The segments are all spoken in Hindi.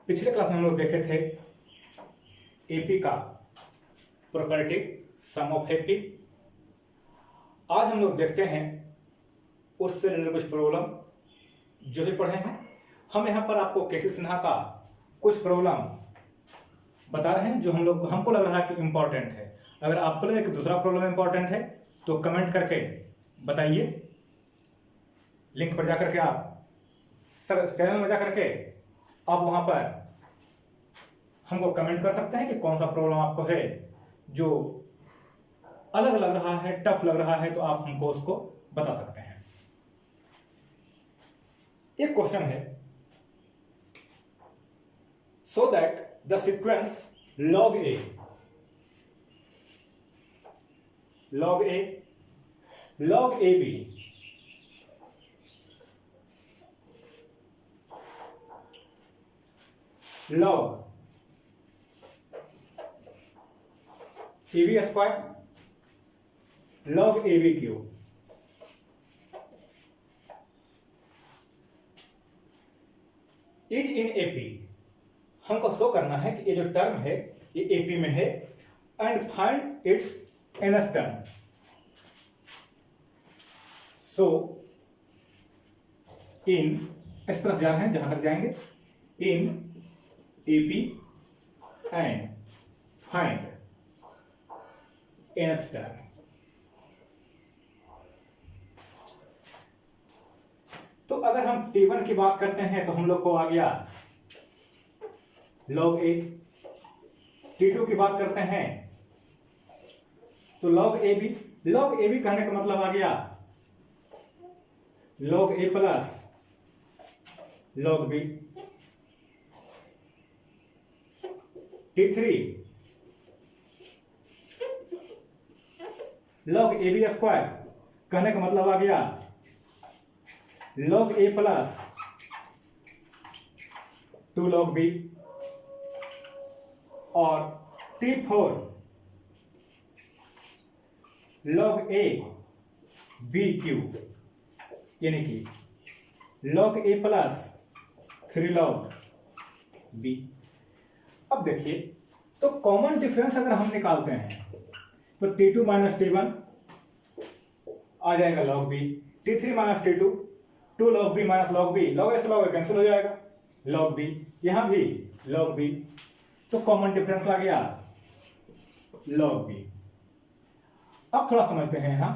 पिछले क्लास में हम लोग देखे थे एपी का प्रॉपर्टी सम ऑफ एपी। आज हम लोग देखते हैं उससे रिलेटेड कुछ प्रॉब्लम जो भी पढ़े हैं। हम यहाँ पर आपको केसी सिन्हा का कुछ प्रॉब्लम बता रहे हैं जो हमको लग रहा है कि इम्पोर्टेंट है। अगर आपको लगे कि दूसरा प्रॉब्लम इम्पोर्टेंट है तो कमेंट करके बताइए। लिंक पर जाकर के आप चैनल में जाकर के आप वहां पर हमको कमेंट कर सकते हैं कि कौन सा प्रॉब्लम आपको है जो अलग लग रहा है, टफ लग रहा है, तो आप हमको उसको बता सकते हैं। एक क्वेश्चन है, so that the sequence log a log ab log ab square log ab cube is in AP. हमको शो करना है कि ये जो टर्म है ये एपी में है and find its nth term. So इन इस तरह जा रहे हैं जहां तक जाएंगे, in AP and find nth term. तो अगर हम T1 की बात करते हैं तो हम लोग को आ गया log a। T2 की बात करते हैं तो log ab। log ab कहने का मतलब आ गया log a plus log b। T3 log ab square कहने का मतलब आ गया log a plus 2 log b। और T4 log a b cube यानी कि log a plus 3 log b। अब देखिए, तो कॉमन डिफरेंस अगर हम निकालते हैं तो T2 माइनस T1 आ जाएगा log b, T3 minus T2 2 log b minus log b, log a से log a कैंसिल हो जाएगा, log b यहां भी log b, तो कॉमन डिफरेंस आ गया log b। अब थोड़ा समझते हैं यहां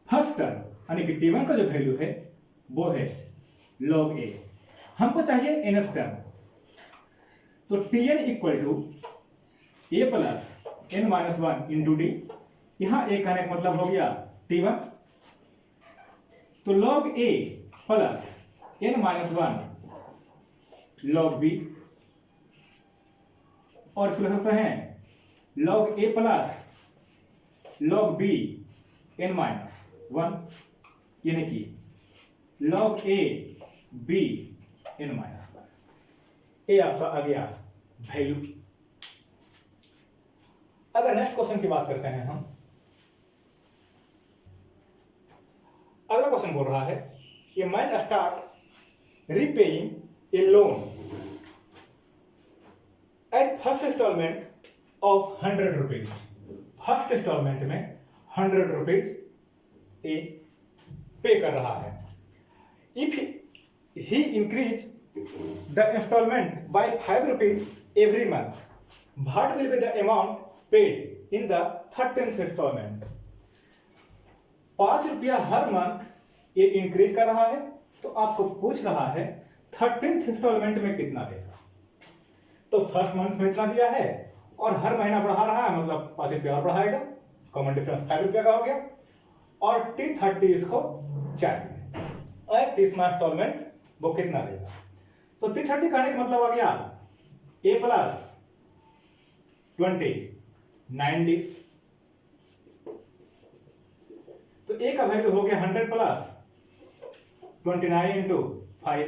फर्स्ट टर्म यानी कि T1 का जो वैल्यू है वो है log a। हमको चाहिए nth टर्म, तो Tn equal to a plus n minus 1 into D. यहां a कहने का मतलब हो गया T1, तो log a plus n minus 1 log b, और इसको लिख सकते हैं log a plus log b n minus 1 यानी कि log a b n minus 1। ये आपका आ गया वैल्यू। अगर नेक्स्ट क्वेश्चन की बात करते हैं हम, अगला क्वेश्चन बोल रहा है ये man start repaying a loan at first instalment of 100 rupees. First instalment में 100 रुपीज ए पे कर रहा है। If he increase the instalment by 5 rupees every month, what will be the amount paid in the 13th instalment. 5 रुपया हर मंथ ये इंक्रीज कर रहा है, तो आपको पूछ रहा है 13th इंस्टॉलमेंट में कितना देगा। तो फर्स्ट मंथ में इतना दिया है और हर महीना बढ़ा रहा है, मतलब 5 रुपया और बढ़ाएगा, कॉमन डिफरेंस 5 रुपया का हो गया। और T30 इसको चाहिए और 30वां इंस्टॉलमेंट वो कितना देगा। तो T30 कहने का मतलब आ गया a प्लस 20 90। तो a का वैल्यू हो गया 100 प्लस 29 इंटू 5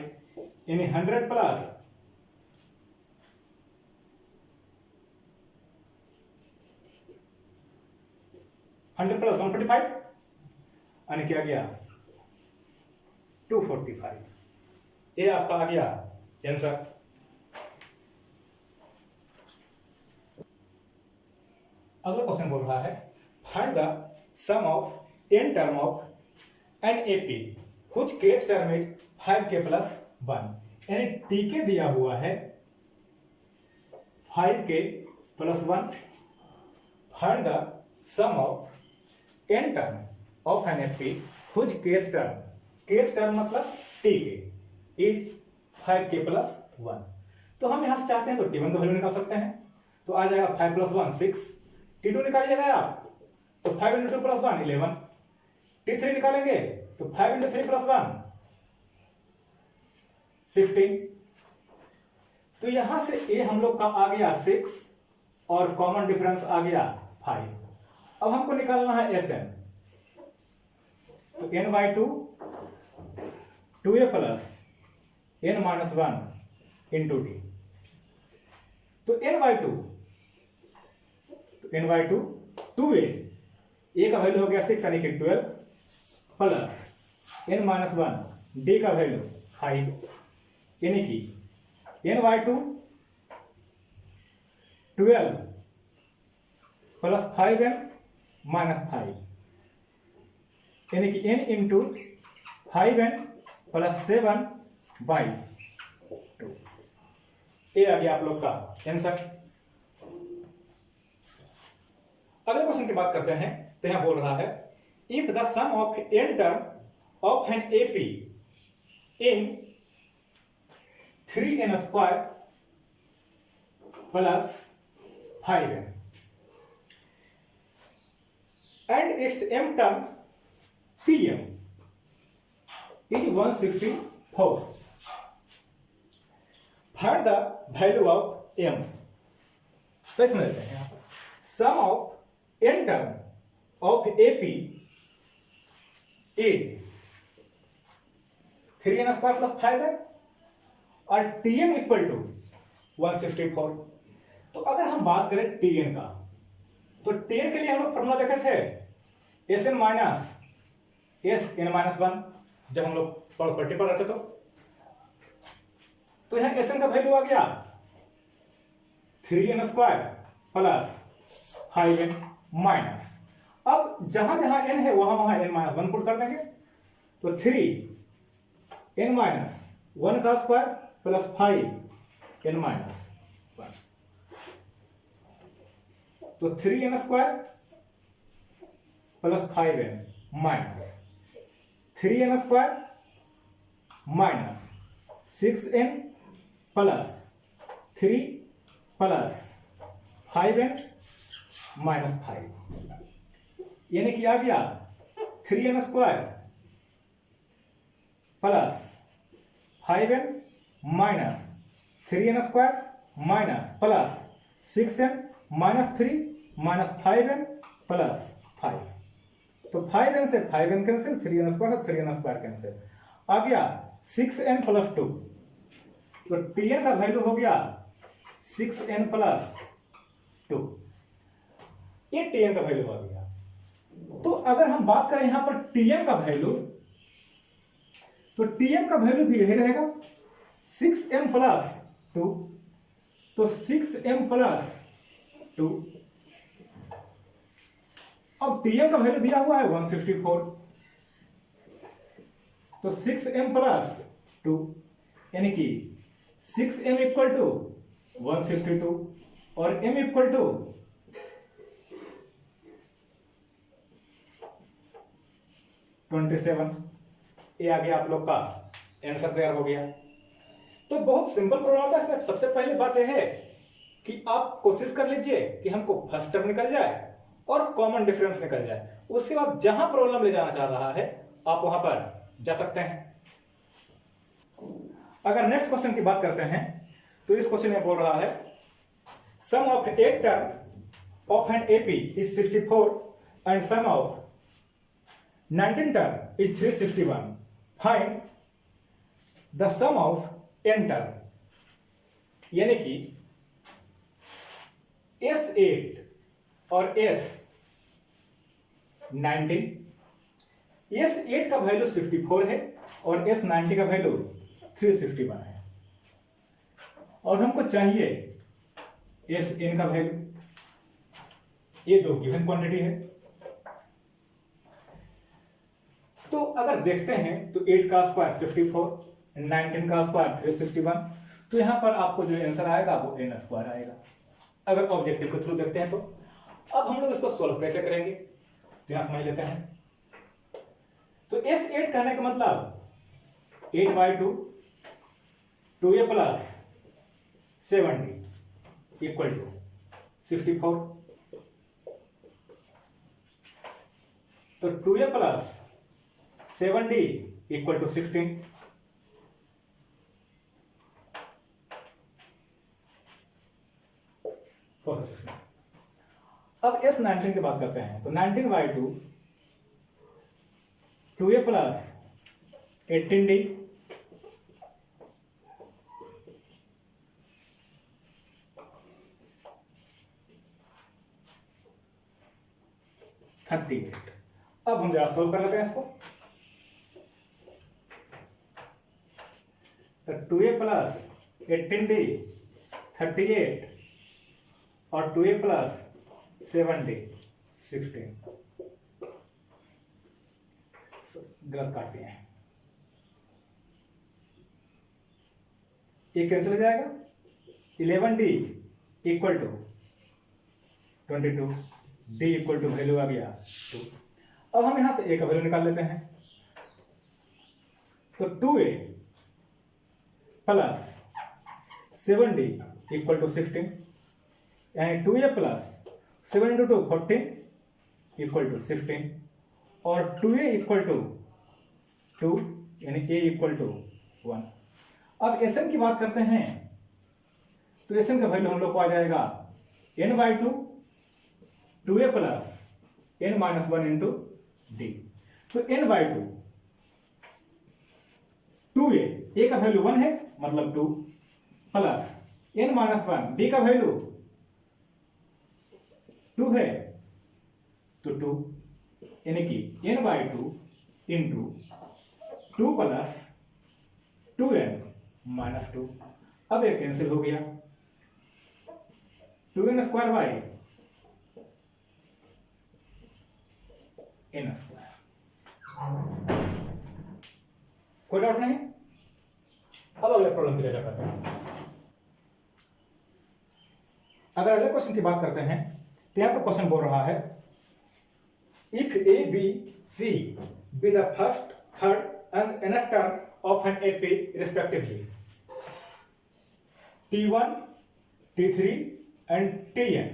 यानी 100 प्लस 100 प्लस 145 यानी क्या गया 245। ये आपका आ गया आंसर। अगला क्वेश्चन बोल रहा है find the sum of n term of an A P which kth term is 5k plus 1, यानी tk दिया हुआ है 5k plus 1। Find the sum of n term of an A P which kth term मतलब tk इज 5k प्लस 1। तो हम यहां से चाहते हैं तो t1 का वैल्यू निकाल सकते हैं, तो आ जाएगा 5 प्लस 1 6, t2 निकालिएगा आप तो 5 इंटू 2 प्लस 1 11, t3 निकालेंगे तो 5 इंटू 3 प्लस 1 16। तो यहां से a हम लोग का आ गया 6 और कॉमन डिफरेंस आ गया 5। अब हमको निकालना है Sn, तो n by 2 2a plus n minus 1 into D, तो n बाई 2 2a, a का वैल्यू हो गया 6 यानी कि 12 प्लस n माइनस 1 d का वैल्यू 5 यानी कि n by 2 12 plus 5n minus 5 यानी कि n into 5n plus 7 by 2। ये आ गया आप लोग का आंसर। अगले क्वेश्चन की बात करते हैं, तो यहां बोल रहा है if the sum of n term of an AP in 3n square plus 5n and its m term tm is 164, find the value of m। तो इसमें देते हैं sum of n term of ap is 3n square plus 5n और tm इक्वल टू 164। तो अगर हम बात करें tn का, तो tn के लिए हम लोग फॉर्मूला देखे थे Sn माइनस Sn माइनस 1 जब हम लोग प्रॉपर्टी पढ़ रहे थे। तो यहां Sn का वैल्यू आ गया 3n square plus 5n minus, अब जहां जहां n है वहां वहां n माइनस 1 पुट कर देंगे, तो 3n माइनस 1 का स्क्वायर प्लस 5n माइनस 1, तो 3n square plus 5n minus 3n square minus 6n plus 3 plus 5n minus 5, यानी कि आ गया 3n square plus 5n minus 3n square minus plus 6n minus 3 minus 5n plus 5, तो 5n से 5n कैंसिल, 3n स्क्वायर और 3n स्क्वायर कैंसिल, आ गया 6n प्लस 2, तो tn का वैल्यू हो गया 6n प्लस 2, ये tn का वैल्यू आ गया। तो अगर हम बात करें यहां पर tm का वैल्यू, तो tm का वैल्यू भी यही रहेगा 6m प्लस 2, तो 6m प्लस 2, अब tm का वैल्यू दिया हुआ है 164, तो 6m प्लस 2 यानी कि 6m इक्वल टू 162 और m इक्वल टू 27। ये आ गया आप लोग का आंसर तैयार हो गया। तो बहुत सिंपल प्रोग्राम था। इसमें सबसे पहली बात यह है कि आप कोशिश कर लीजिए कि हमको फर्स्ट टर्म निकल जाए और कॉमन डिफरेंस निकल जाए, उसके बाद जहां प्रॉब्लम ले जाना चाह रहा है आप वहां पर जा सकते हैं। अगर नेक्स्ट क्वेश्चन की बात करते हैं, तो इस क्वेश्चन में बोल रहा है sum of 8 term of an AP is 64 and sum of 19 term is 361, find the sum of n term, यानी कि S8 और S19, S8 का वैल्यू 64 है और S90 का वैल्यू 361 है, और हमको चाहिए Sn का वैल्यू। ये दो गिवन क्वांटिटी है। तो अगर देखते हैं तो 8 का स्क्वायर 64, 19 का स्क्वायर 361, तो यहां पर आपको जो आंसर आएगा वो n स्क्वायर आएगा, अगर ऑब्जेक्टिव के थ्रू देखते हैं तो। अब हम लोग इसको सोल्व कैसे करेंगे, तो यहां समझ लेते हैं। तो S8 कहने का मतलब 8/2 2a प्लस 70 इक्वल टू 64। तो 2a प्लस 70 इक्वल टू 16। अब S19 की बात करते हैं, तो 19/2 2a प्लस 18d अब हम जरा सोल्व कर लेते हैं इसको। तो 2a प्लस 18d 38 और 2a प्लस 7d 16। गलत काट दिए हैं, ये कैंसिल हो जाएगा। 11d equal to 22, d equal to value आ गया 2। अब हम यहां से a का वैल्यू निकाल लेते हैं। तो 2a plus 7d equal to 16, यानी 2a plus 7 into 2 14 equal to 16, और 2a इक्वल टू 2 यानी a इक्वल टू 1। अब Sn की बात करते हैं, तो Sn का वैल्यू हम लोग को आ जाएगा n/2 2a plus n-1 into d। तो n/2 2a का वैल्यू 1 है मतलब 2 प्लस n-1 d का वैल्यू 2 है तो 2, यानी कि n/2 इंटू 2 प्लस 2n-2। अब ये कैंसिल हो गया, 2n square by n square. कोई डाउट नहीं। अब अगले प्रॉब्लम की चर्चा करते हैं। अगर अगले क्वेश्चन की बात करते हैं, तो यहां पर क्वेश्चन बोल रहा है if a b c be the first, third and nth term of an AP respectively, t1 t3 and tn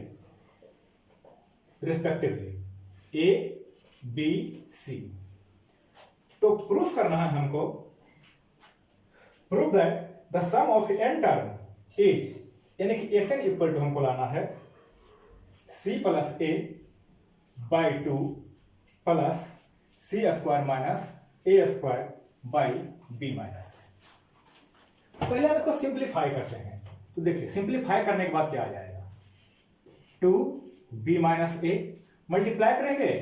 respectively, a b c। तो प्रूफ करना है हमको, proof that the sum of n term is, यानी कि Sn इक्वल टू हमको लाना है c plus a by 2 plus C square minus A square by B minus. पहले हम इसको सिंप्लीफाई करते हैं। तो देखिए सिंप्लीफाई करने के बाद क्या आ जाएगा, 2b माइनस ए मल्टीप्लाई करेंगे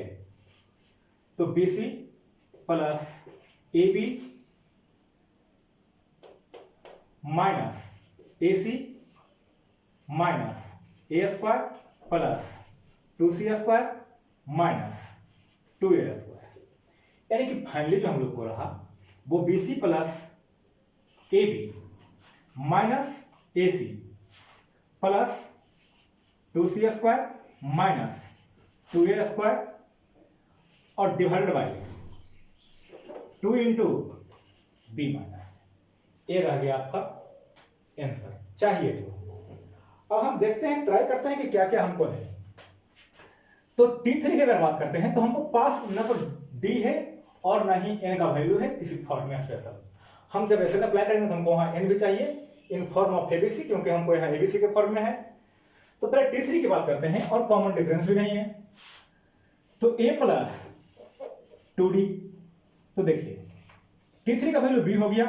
तो bc plus ab minus ac minus A square plus 2c square minus 2a square, यानी कि फाइनली जो हम लोग को रहा वो bc plus ab minus ac plus 2c square minus 2a square और divided by 2 into B minus. ये रह गया आपका आंसर चाहिए जो। अब हम देखते हैं, ट्राई करते हैं कि क्या क्या हमको है। तो T3 की अगर बात करते हैं तो हमको पास न तो D है और ना ही n का वैल्यू है किसी फॉर्म में स्पेशल। हम जब ऐसे अप्लाई करेंगे तो हमको वहां n भी चाहिए इन फॉर्म ऑफ ABC, क्योंकि हमको यहाँ ABC के फॉर्म में है। तो पहले T3 की बात करते हैं और कॉमन डिफरेंस भी नहीं है, तो a प्लस 2d। तो देखिए T3 का वैल्यू b हो गया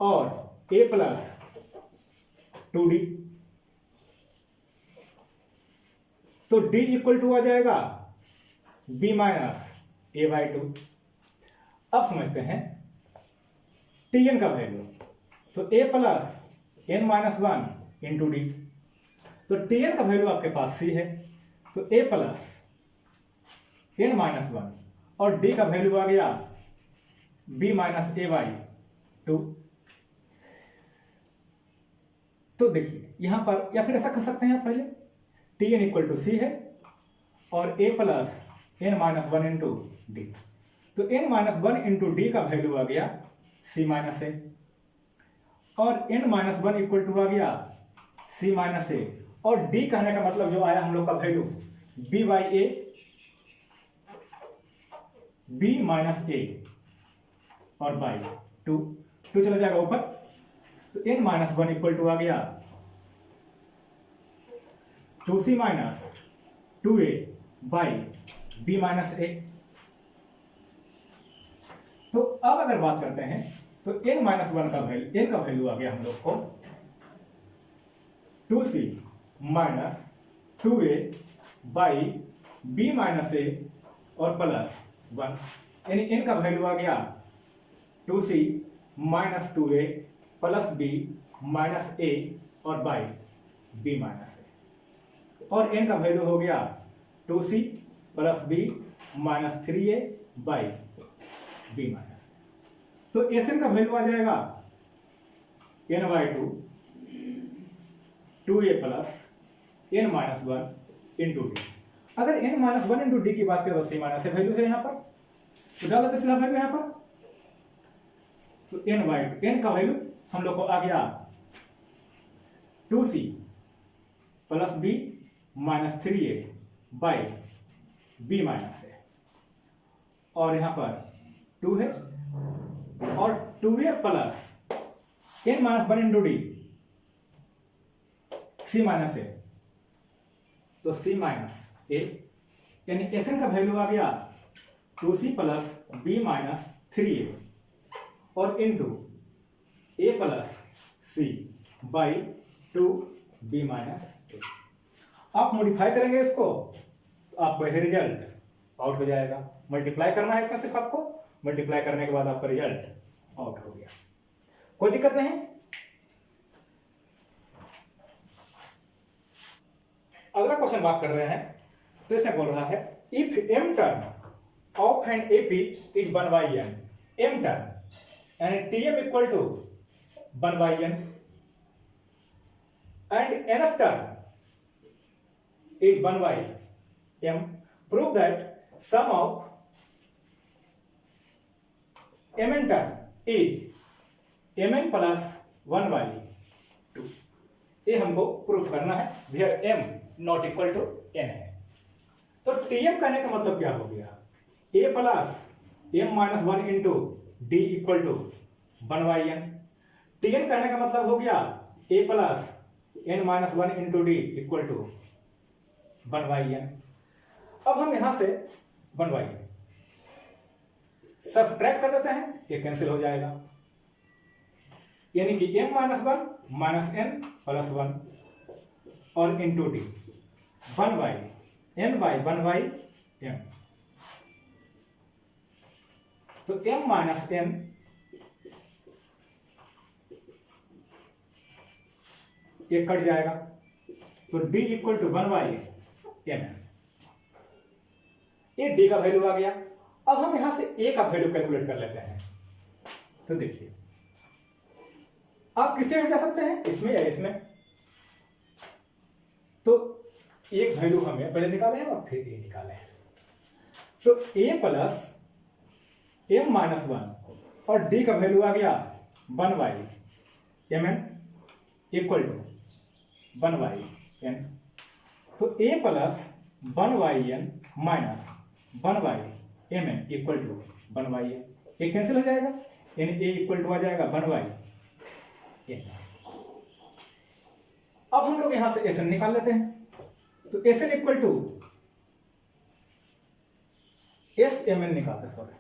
और a प्लस 2d, तो d इक्वल टू आ जाएगा b माइनस a बाई 2। अब समझते हैं tn का वैल्यू, तो a plus n minus 1 into D. तो tn का वैल्यू आपके पास c है, तो a प्लस n माइनस 1 और d का वैल्यू आ गया b माइनस a बाई 2। तो देखिए यहां पर, या फिर ऐसा कर सकते हैं आप पहले, tn इक्वल टू सी है और a plus n minus 1 into D. तो n माइनस 1 इंटू डी का वैल्यू आ गया c माइनस ए और n माइनस 1 इक्वल टू आ गया c माइनस ए और d कहने का मतलब जो आया हम लोग का value b by A, b minus A और बाई 2 चला जाएगा ऊपर। तो n माइनस 1 इक्वल टू आ गया 2c minus 2a by b minus A. तो अब अगर बात करते हैं तो n माइनस 1 का वैल्यू, n का वैल्यू आ गया हम लोग को 2c minus 2a by b minus A और प्लस 1, यानी n का वैल्यू आ गया 2c minus 2a plus b minus a और बाई b माइनस ए, और n का वैल्यू हो गया 2c plus b minus 3a by b minus A. तो Sn का वैल्यू आ जाएगा n by 2a plus n minus 1 into D. अगर n माइनस 1 इंटू डी की बात करें तो c माइनस ए वैल्यू है यहां पर, तो डाल देते सीधा वैल्यू यहां पर। तो n बाई n का वैल्यू हम लोग को आ गया 2c plus b minus 3a by b minus A, और यहां पर 2 है और 2a plus n minus 1 into D c minus A, तो c माइनस ए, यानी Sn का वैल्यू आ गया 2c plus b minus 3a और into a plus c by 2b minus A. आप मॉडिफाई करेंगे इसको तो आपको यह रिजल्ट आउट हो जाएगा। मल्टीप्लाई करना है इसका, सिर्फ आपको मल्टीप्लाई करने के बाद आपका रिजल्ट आउट हो गया, कोई दिक्कत नहीं। अगला क्वेश्चन बात कर रहे हैं, तो इसमें बोल रहा है if m term of an AP is 1 by n, m term and Tm equal to 1 by n and nth term is 1 by m, prove that sum of mn term is mn plus 1 by 2। ये हमको प्रूफ करना है, where m not equal to n है। तो Tm कहने का मतलब क्या हो गया, a plus m minus 1 into D equal to 1 by n। Tn कहने का मतलब हो गया a plus n minus 1 into D equal to 1 by n। अब हम यहां से 1 बाई n सब्ट्रैक्ट कर देते हैं, ये कैंसिल हो जाएगा, यानी कि m minus 1 minus n plus 1 और into D 1 by n by 1 by m। तो m माइनस n ये कट जाएगा, तो d equal to 1 by m। ये d का वैल्यू आ गया। अब हम यहां से a का वैल्यू कैलकुलेट कर लेते हैं। तो देखिए आप किससे जा सकते हैं, इसमें या इसमें। तो एक वैल्यू हमें पहले निकाले हैं और फिर a निकाले हैं। तो a प्लस m माइनस 1 और d का वैल्यू आ गया 1 by mn equal to 1 by n। तो a plus 1 by n minus 1 by mn equal to 1 by n, ये कैंसिल हो जाएगा, यानी a इक्वल टू आ जाएगा 1 बाई n। अब हम लोग यहां से Sn निकाल लेते हैं। तो Sn इक्वल टू Smn निकालते हैं, सॉरी।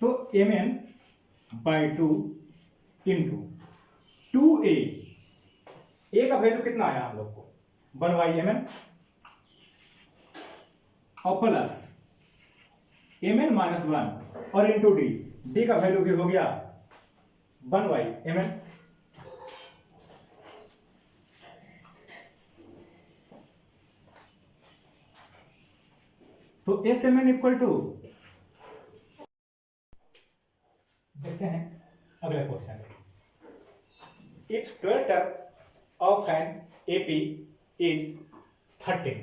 तो mn by 2 into 2a, a का वैल्यू कितना आया हम लोग को 1 बाई mn और प्लस mn माइनस 1 और इंटू डी, डी का वैल्यू भी हो गया 1 बाई mn। तो SMN इक्वल टू, देखते हैं अगला question. If 12 term of an AP is 13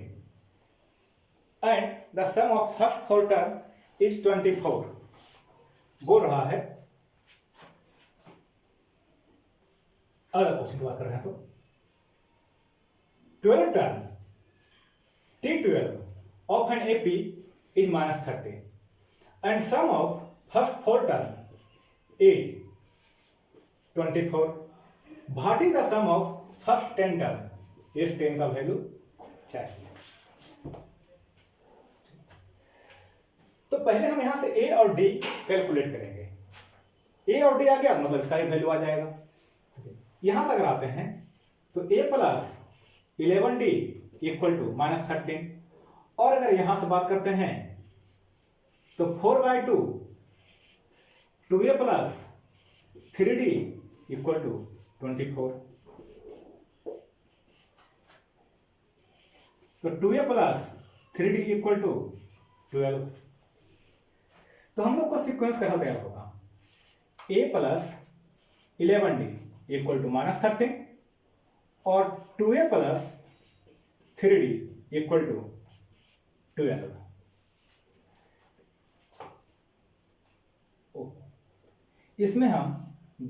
and the sum of first 4 term is 24, बोल रहा है। अगला क्वेश्चन की बात कर रहे हैं तो 12 term T12 of an AP is -30 and sum of first 4 term is 24. What is the sum of first 10 term? इस 10 का वैल्यू चाहिए। तो पहले हम यहां से A और D कैलकुलेट करेंगे। A और D आ गया मतलब इसका ही वैल्यू आ जाएगा। यहां से अगर आते हैं तो A plus 11D equal to -13, और अगर यहां से बात करते हैं तो 4/2 2A plus 3D equal to 24। तो 2A plus 3D equal to 12। तो हम लोग को सीक्वेंस कैसा तैयार होगा? A plus 11D equal to -13 और 2A plus 3D equal to 12। इसमें हम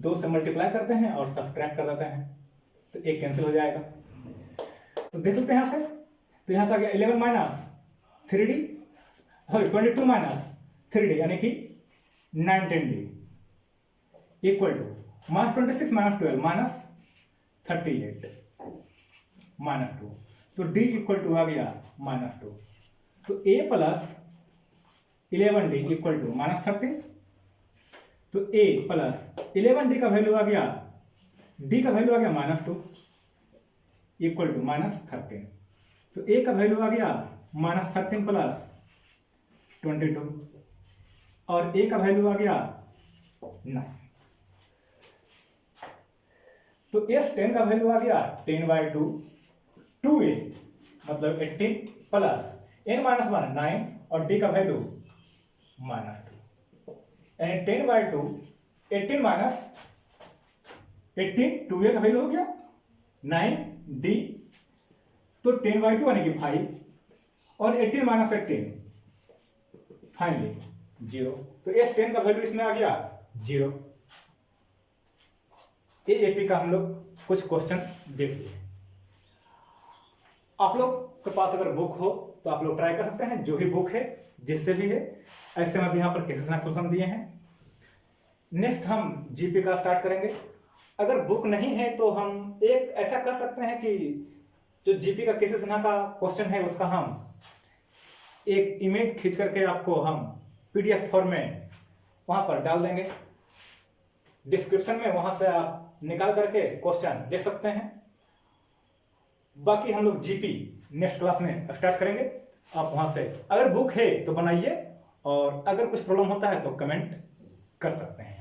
2 से मल्टीप्लाई करते हैं और सब्ट्रैक्ट कर देते हैं तो 1 कैंसिल हो जाएगा। तो देख लेते हैं यहां से, तो यहां से आ गया 11 minus 3D, sorry 22 minus 3D यानी कि 19D equal to -26 minus 12 minus 38 -2। तो D इक्वल टू आ गया -2। तो A plus 11D equal to -13। तो A प्लस 11D का वैल्यू आ गया, D का वैल्यू आ गया -2 इक्वल टू -13। तो A का वैल्यू आ गया -13 प्लस 22 और A का वैल्यू आ गया 9। तो S10 का वैल्यू आ गया 10/2 2A मतलब 18 प्लस n माइनस 1 9 और D का वैल्यू -2 यानी 10/2 18 माइनस 18 2A का वैल्यू हो गया 9D। तो 10/2 यानी कि 5 और 18 माइनस 18 फाइनली 0। तो S10 का वैल्यू इसमें आ गया 0। AP का हम लोग कुछ क्वेश्चन देख लिए। आप लोग के पास अगर बुक हो तो आप लोग ट्राई कर सकते हैं, जो भी बुक है जिससे भी है। ऐसे में यहाँ पर केसेस सोल्यूशन दिए हैं। नेक्स्ट हम जीपी का स्टार्ट करेंगे। अगर बुक नहीं है तो हम एक ऐसा कर सकते हैं कि जो जीपी का केसेस का क्वेश्चन है उसका हम एक इमेज खींच करके आपको हम PDF फॉर्म में वहां पर डाल देंगे। डिस्क्रिप्शन में वहां से आप निकाल करके क्वेश्चन देख सकते हैं। बाकी हम लोग जीपी नेक्स्ट क्लास में स्टार्ट करेंगे। आप वहां से अगर बुक है तो बनाइए और अगर कुछ प्रॉब्लम होता है तो कमेंट कर सकते हैं।